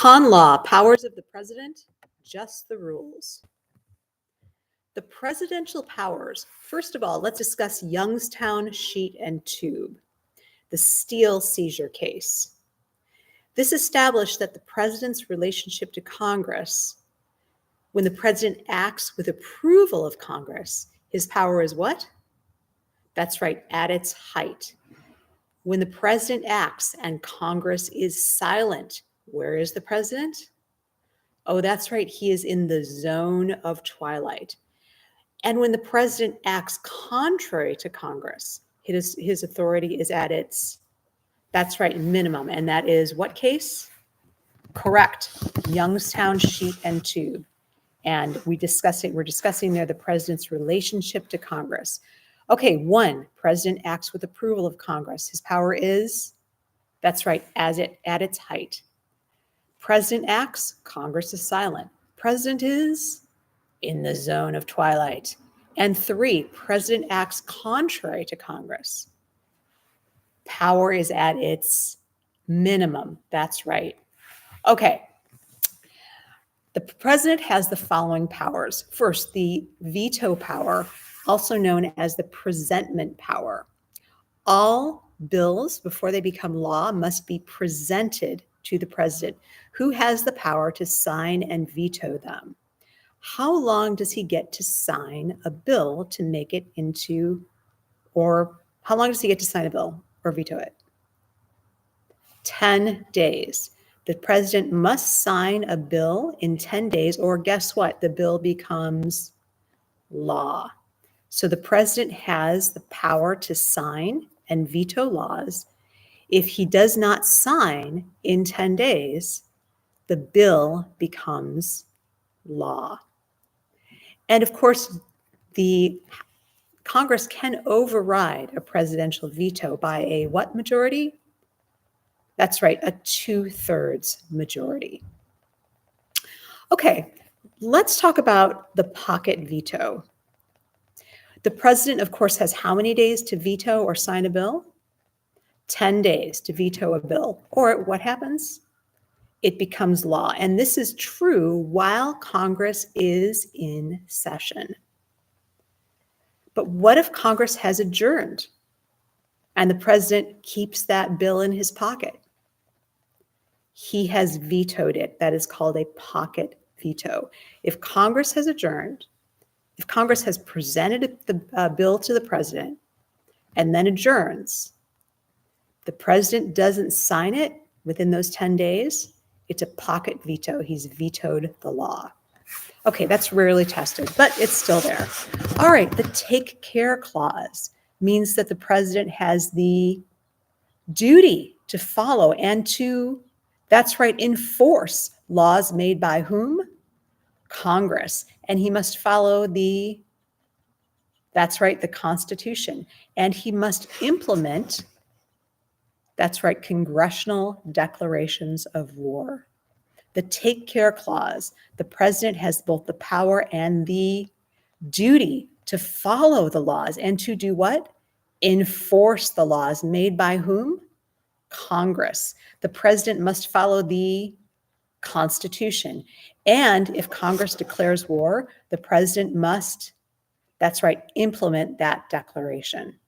Con law, powers of the president, just the rules. The presidential powers. First of all, let's discuss Youngstown Sheet and Tube, the steel seizure case. This established that the president's relationship to Congress, when the president acts with approval of Congress, his power is what? That's right, at its height. When the president acts and Congress is silent, where is the president? Oh, that's right, he is in the zone of twilight. And when the president acts contrary to Congress, his authority is at its, that's right, minimum. And that is what case? Correct, Youngstown Sheet and Tube. And we're discussing there the president's relationship to Congress. Okay, 1, president acts with approval of Congress. His power is, that's right, at its height. President acts, Congress is silent. President is in the zone of twilight. And 3, president acts contrary to Congress. Power is at its minimum. That's right. Okay. The president has the following powers. First, the veto power, also known as the presentment power. All bills, before they become law, must be presented to the president, who has the power to sign and veto them. How long does he get to sign a bill to make it into, or how long does he get to sign a bill or veto it? 10 days. The president must sign a bill in 10 days, or guess what? The bill becomes law. So the president has the power to sign and veto laws. If he does not sign in 10 days, the bill becomes law. And of course, the Congress can override a presidential veto by a what majority? That's right, a 2/3 majority. Okay, let's talk about the pocket veto. The president, of course, has how many days to veto or sign a bill? 10 days to veto a bill. Or what happens? It becomes law. And this is true while Congress is in session. But what if Congress has adjourned and the president keeps that bill in his pocket? He has vetoed it. That is called a pocket veto. If Congress has adjourned, if Congress has presented the bill to the president and then adjourns, the president doesn't sign it within those 10 days, it's a pocket veto. He's vetoed the law. Okay, that's rarely tested, but it's still there. All right, the take care clause means that the president has the duty to follow and to, that's right, enforce laws made by whom? Congress. And he must follow the, that's right, the Constitution. And he must implement, that's right, congressional declarations of war. The take care clause, the president has both the power and the duty to follow the laws and to do what? Enforce the laws made by whom? Congress. The president must follow the Constitution. And if Congress declares war, the president must, that's right, implement that declaration.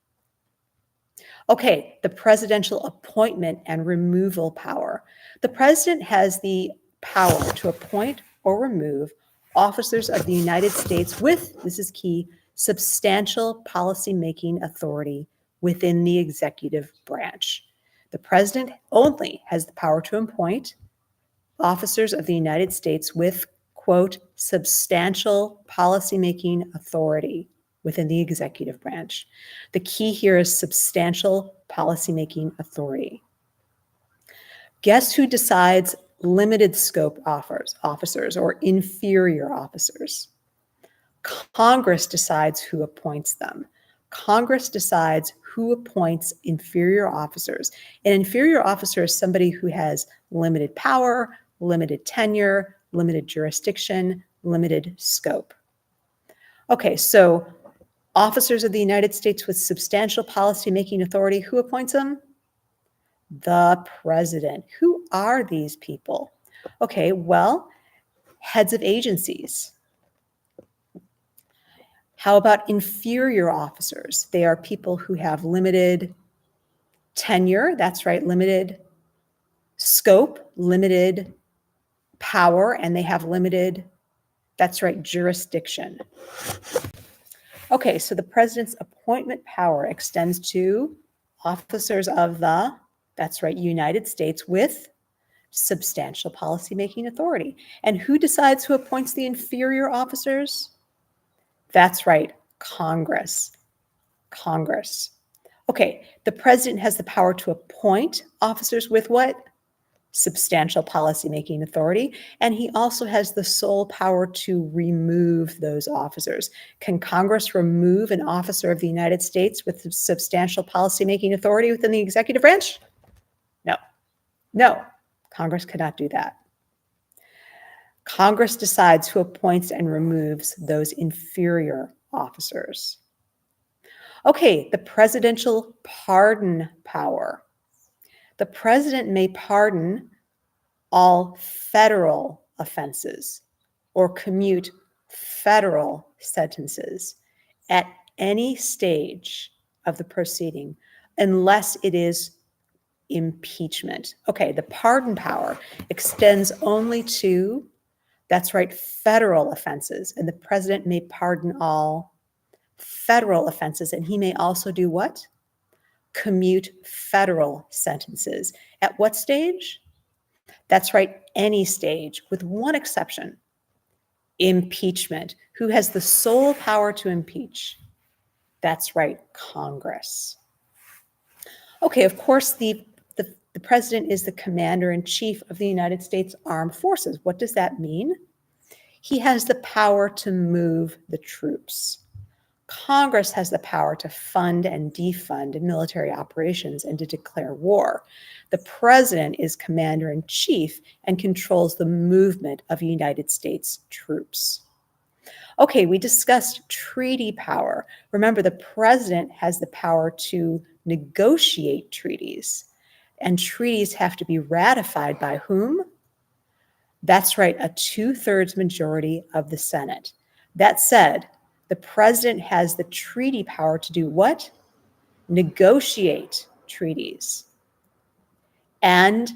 Okay, the presidential appointment and removal power. The president has the power to appoint or remove officers of the United States with, this is key, substantial policymaking authority within the executive branch. The president only has the power to appoint officers of the United States with, quote, substantial policymaking authority within the executive branch. The key here is substantial policymaking authority. Guess who decides limited scope officers or inferior officers? Congress decides who appoints them. Congress decides who appoints inferior officers. An inferior officer is somebody who has limited power, limited tenure, limited jurisdiction, limited scope. Okay, so officers of the United States with substantial policymaking authority, who appoints them? The president. Who are these people? Okay, well, heads of agencies. How about inferior officers? They are people who have limited tenure, that's right, limited scope, limited power, and they have limited, that's right, jurisdiction. Okay, so the president's appointment power extends to officers of the, that's right, United States with substantial policymaking authority. And who decides who appoints the inferior officers? That's right, Congress. Congress. Okay, the president has the power to appoint officers with what? Substantial policymaking authority. And he also has the sole power to remove those officers. Can Congress remove an officer of the United States with substantial policymaking authority within the executive branch? No. No, Congress cannot do that. Congress decides who appoints and removes those inferior officers. Okay, the presidential pardon power. The president may pardon all federal offenses or commute federal sentences at any stage of the proceeding unless it is impeachment. Okay, the pardon power extends only to, that's right, federal offenses, and the president may pardon all federal offenses, and he may also do what? Commute federal sentences. At what stage? That's right, any stage, with one exception, impeachment. Who has the sole power to impeach? That's right, Congress. Okay, of course, the president is the commander-in-chief of the United States Armed Forces. What does that mean? He has the power to move the troops. Congress has the power to fund and defund military operations and to declare war. The president is commander-in-chief and controls the movement of United States troops. Okay, we discussed treaty power. Remember, the president has the power to negotiate treaties, and treaties have to be ratified by whom? That's right, a 2/3 majority of the Senate. That said, the president has the treaty power to do what? Negotiate treaties. And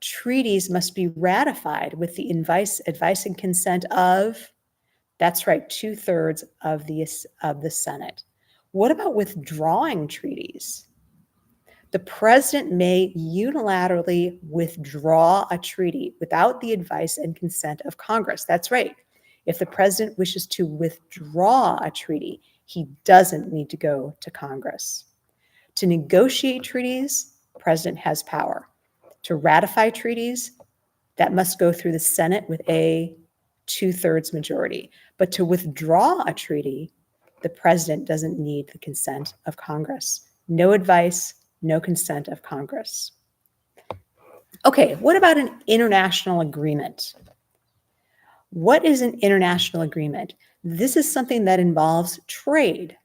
treaties must be ratified with the advice and consent of, that's right, 2/3 of the Senate. What about withdrawing treaties? The president may unilaterally withdraw a treaty without the advice and consent of Congress. That's right. If the president wishes to withdraw a treaty, he doesn't need to go to Congress. To negotiate treaties, the president has power. To ratify treaties, that must go through the Senate with a 2/3 majority. But to withdraw a treaty, the president doesn't need the consent of Congress. No advice, no consent of Congress. Okay, what about an international agreement? What is an international agreement? This is something that involves trade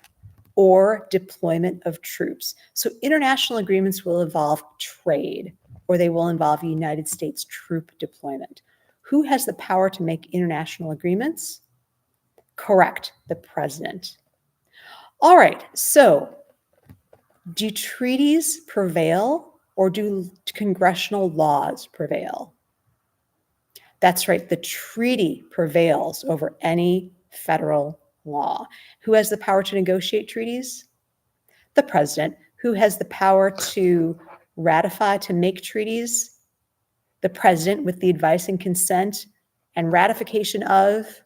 or deployment of troops. So international agreements will involve trade, or they will involve United States troop deployment. Who has the power to make international agreements? Correct, the president. All right, so do treaties prevail or do congressional laws prevail? That's right, the treaty prevails over any federal law. Who has the power to negotiate treaties? The president. Who has the power to ratify, to make treaties? The president, with the advice and consent and ratification of,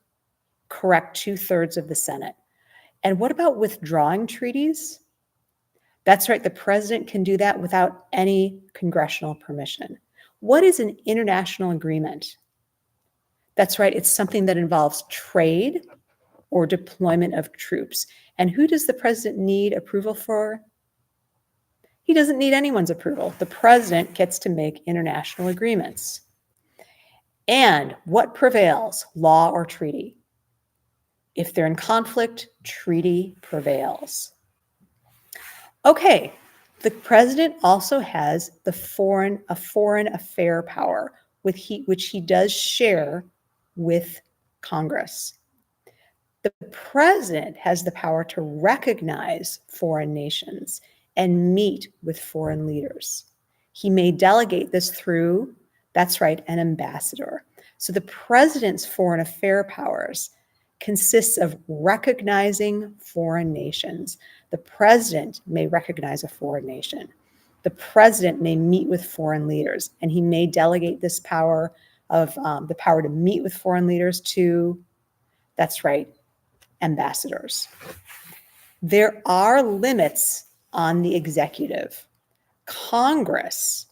correct, 2/3 of the Senate. And what about withdrawing treaties? That's right, the president can do that without any congressional permission. What is an international agreement? That's right, it's something that involves trade or deployment of troops. And who does the president need approval for? He doesn't need anyone's approval. The president gets to make international agreements. And what prevails, law or treaty? If they're in conflict, treaty prevails. Okay, the president also has a foreign affair power. which he does share with Congress. The president has the power to recognize foreign nations and meet with foreign leaders. He may delegate this through, that's right, an ambassador. So the president's foreign affair powers consists of recognizing foreign nations. The president may recognize a foreign nation. The president may meet with foreign leaders, and he may delegate this power of the power to meet with foreign leaders to, that's right, ambassadors. There are limits on the executive. Congress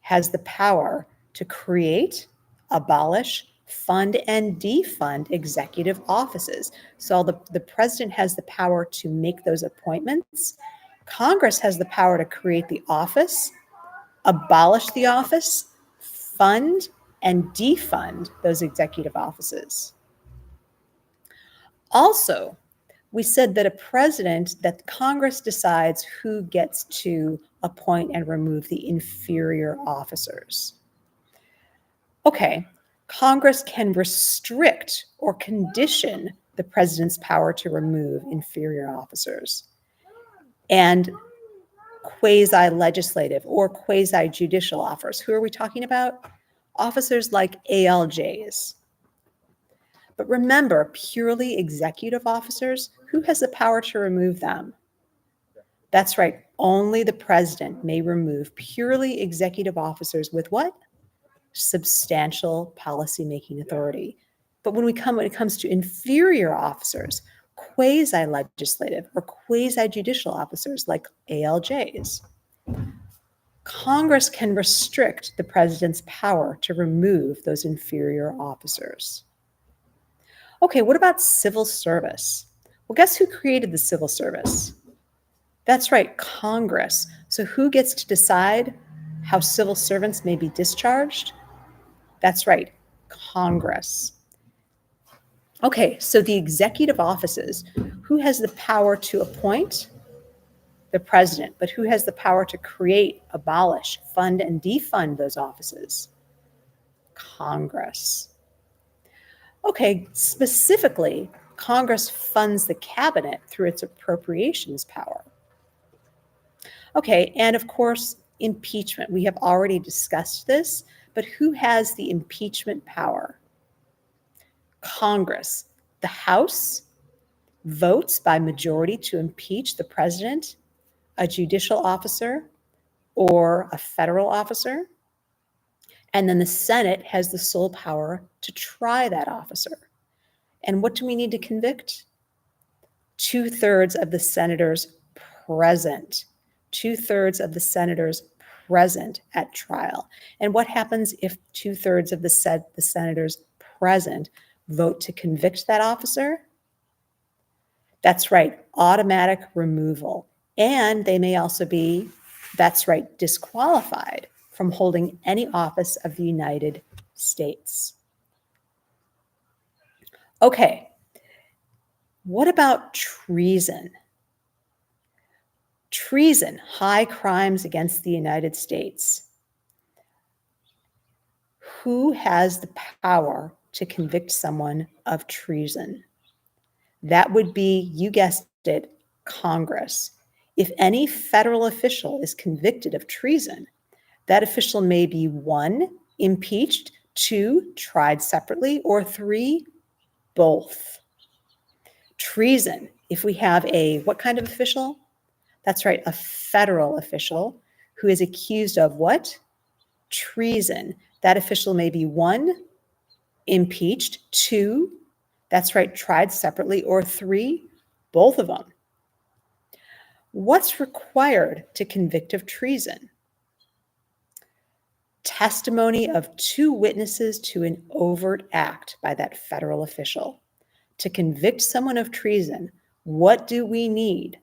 has the power to create, abolish, fund, and defund executive offices. So the president has the power to make those appointments. Congress has the power to create the office, abolish the office, fund, and defund those executive offices. Also, we said that Congress decides who gets to appoint and remove the inferior officers. Okay, Congress can restrict or condition the president's power to remove inferior officers. And quasi-legislative or quasi-judicial officers. Who are we talking about? Officers like ALJs. But remember, purely executive officers, who has the power to remove them? That's right, only the president may remove purely executive officers with what? Substantial policymaking authority. But when it comes to inferior officers, quasi-legislative or quasi-judicial officers like ALJs, Congress can restrict the president's power to remove those inferior officers. Okay, what about civil service? Well, guess who created the civil service? That's right, Congress. So who gets to decide how civil servants may be discharged? That's right, Congress. Okay, so the executive offices, who has the power to appoint? The president. But who has the power to create, abolish, fund, and defund those offices? Congress. Okay, specifically, Congress funds the cabinet through its appropriations power. Okay, and of course, impeachment. We have already discussed this, but who has the impeachment power? Congress. The House votes by majority to impeach the president, a judicial officer, or a federal officer. And then the Senate has the sole power to try that officer. And what do we need to convict? 2/3 of the senators present. 2/3 of the senators present at trial. And what happens if 2/3 of the senators present vote to convict that officer? That's right, automatic removal. And they may also be, that's right, disqualified from holding any office of the United States. Okay, what about treason? Treason, high crimes against the United States. Who has the power to convict someone of treason? That would be, you guessed it, Congress. If any federal official is convicted of treason, that official may be 1, impeached, 2, tried separately, or 3, both. Treason, if we have what kind of official? That's right, a federal official who is accused of what? Treason. That official may be 1, impeached, 2, that's right, tried separately, or 3, both of them. What's required to convict of treason? Testimony of 2 witnesses to an overt act by that federal official. To convict someone of treason, what do we need?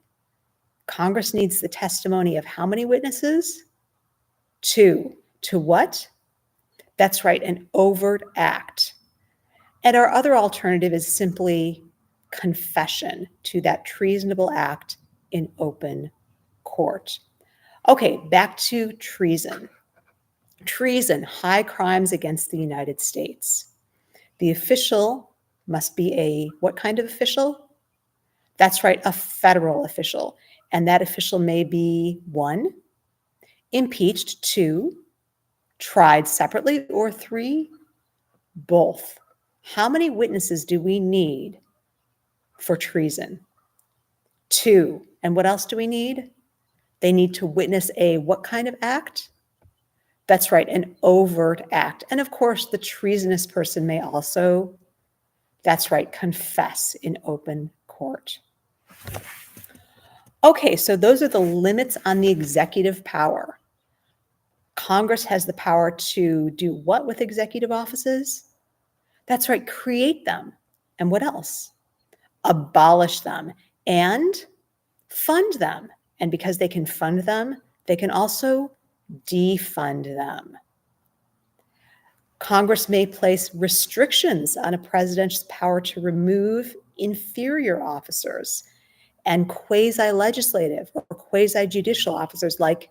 Congress needs the testimony of how many witnesses? 2. To what? That's right, an overt act. And our other alternative is simply confession to that treasonable act in open court. Okay, back to treason. Treason, high crimes against the United States. The official must be a what kind of official? That's right, a federal official. And that official may be 1, impeached, 2, tried separately, or 3, both. How many witnesses do we need for treason? 2. And what else do we need? They need to witness a what kind of act? That's right, an overt act. And of course, the treasonous person may also, that's right, confess in open court. Okay, so those are the limits on the executive power. Congress has the power to do what with executive offices? That's right, create them. And what else? Abolish them and fund them. And because they can fund them, they can also defund them. Congress may place restrictions on a president's power to remove inferior officers and quasi-legislative or quasi-judicial officers like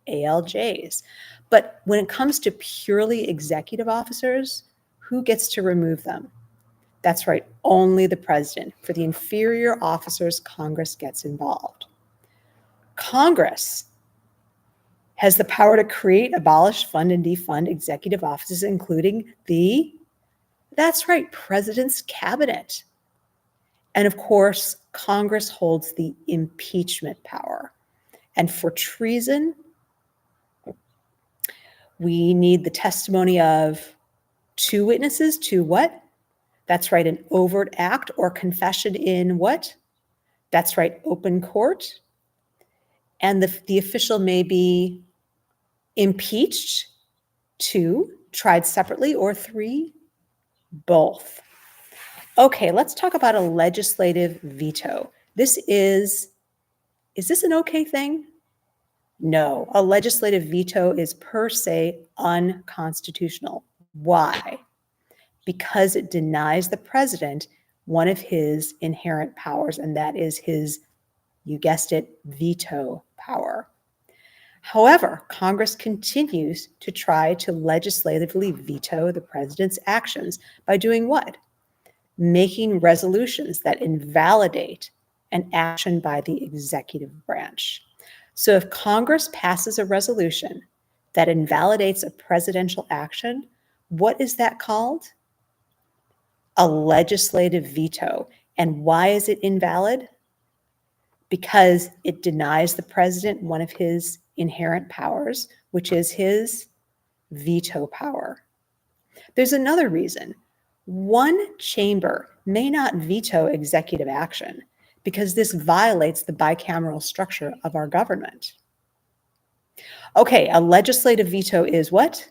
ALJs. But when it comes to purely executive officers, who gets to remove them? That's right, only the president. For the inferior officers, Congress gets involved. Congress has the power to create, abolish, fund, and defund executive offices, including that's right, president's cabinet. And of course, Congress holds the impeachment power. And for treason, we need the testimony of 2 witnesses to what? That's right, an overt act or confession in what? That's right, open court. And the official may be impeached, 2, tried separately, or 3, both. Okay, let's talk about a legislative veto. Is this an okay thing? No, a legislative veto is per se unconstitutional. Why? Because it denies the president one of his inherent powers, and that is his, you guessed it, veto power. However, Congress continues to try to legislatively veto the president's actions by doing what? Making resolutions that invalidate an action by the executive branch. So if Congress passes a resolution that invalidates a presidential action, what is that called? A legislative veto. And why is it invalid? Because it denies the president one of his inherent powers, which is his veto power. There's another reason. One chamber may not veto executive action because this violates the bicameral structure of our government. Okay, a legislative veto is what?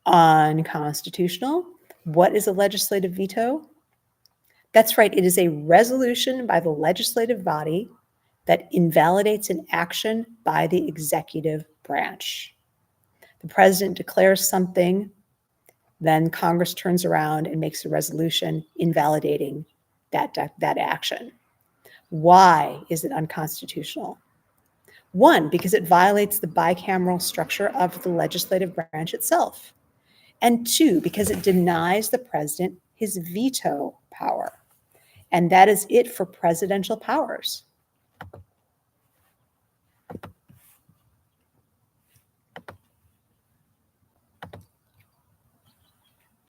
Unconstitutional. What is a legislative veto? That's right, it is a resolution by the legislative body that invalidates an action by the executive branch. The president declares something, then Congress turns around and makes a resolution invalidating that action. Why is it unconstitutional? 1, because it violates the bicameral structure of the legislative branch itself. And 2, because it denies the president his veto power. And that is it for presidential powers.